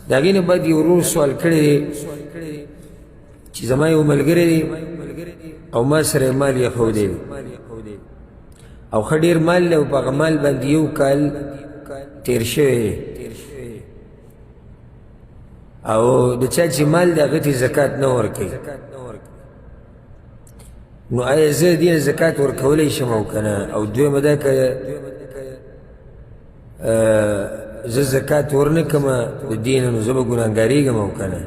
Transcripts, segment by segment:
د هغې نه بعد یو ورور سوال کړی دی چې زما یو ملګری دی او ما سره یې مال ایښودی دی او ښه ډېر مال دی او په هغه مال باندې یو کال تېر شوی دی او د چا چې مال دی هغه ته زکات نه ورکوي نو آیا زه دې نه زکات ورکولی شم او که نه او دویمه دا که زه زکات ورنه کړمه د دې نه نو زه به ګناهګارېږم او که نه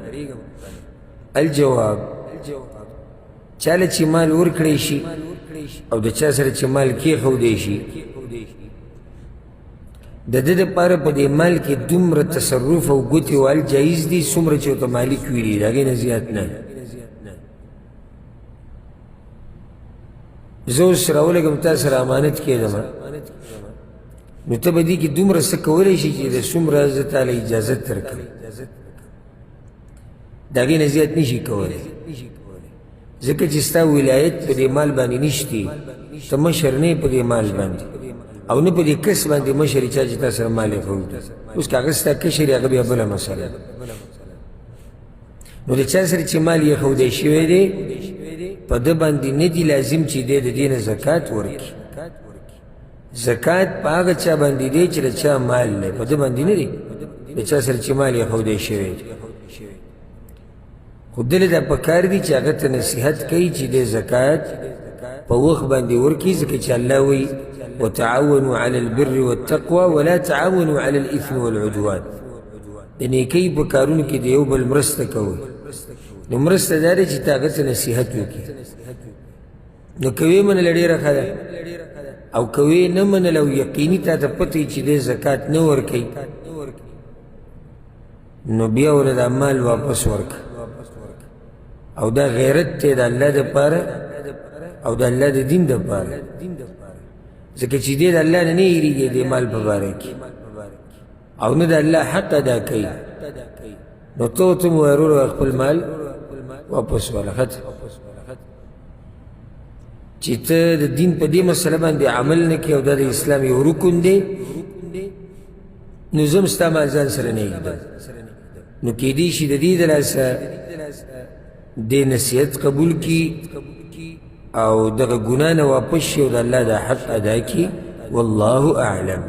الجواب چاله چې مال ورکړی شي او د چا سره چې مال کېښودی شي د ده دپاره په دې مال کې دومره تصرف او ګوتې وهل جایز دي څومره چې ورته مالک ویلي د هغې نه زیات نه زه اوس راولګم تا سره امانت کېدم نو ته به دې کې دومره څه کولی شي چې د څومره زه تاله اجازت درکړم د هغې نه زیات نشي کولی ځکه چې ستا ولایت په دې مال باندې نشتی ته مشر نه په دې مال باندې او نه په دې کس باندې مشر چا چې تا سره مال ایښودي اوس که هغه ستا کشر هغه بیا بله مسله ده نو د چا سره چې مال ایښودی شوی دی په ده باندې نه دي لازم چې دی د دې نه زکات ورکړي زکات په هغه چا باندې دی چې د چا مال دی په ده باندې نه دی د چا سره چې مال ایښودی شوی دی خو دله دا پکار دي چې هغه ته نصیحت کوي چې د زکات په وخت باندې ورکړي ځکه چې الله وایي وتعاونوا على البر والتقوى ولا تعاونوا على الاثم والعدوان د نیکۍ په کارونو کې د یو بل مرسته کوئ نو مرسته دا دی چې ته هغه ته نصیحت وکړي نو که ویې منله ډېره ښه ده او که ویې نه منله او یقیني تا ته پته وي چې دی زکات نه ورکوي نو بیا ورله دا مال واپس ورکړه او دا غیرت دی د الله دپاره او د الله د دین دپاره ځکه چې دی د الله نه نه هېرېږي د مال په باره کې او نه د الله حق ادا کوي نو ته ورته مو وایې وروره خپل مال واپس واله ښه چې ته د دین په دې مسله باندې عمل نه کوې او دا د اسلام یو رکن دی نو زه هم ستا مال ځان سره نه ږدم نو کیدی شي د دې د لاسه دې نصیحت قبول کړي او دغه ګناه نه واپس شي او د الله دا حق ادا کړي والله اعلم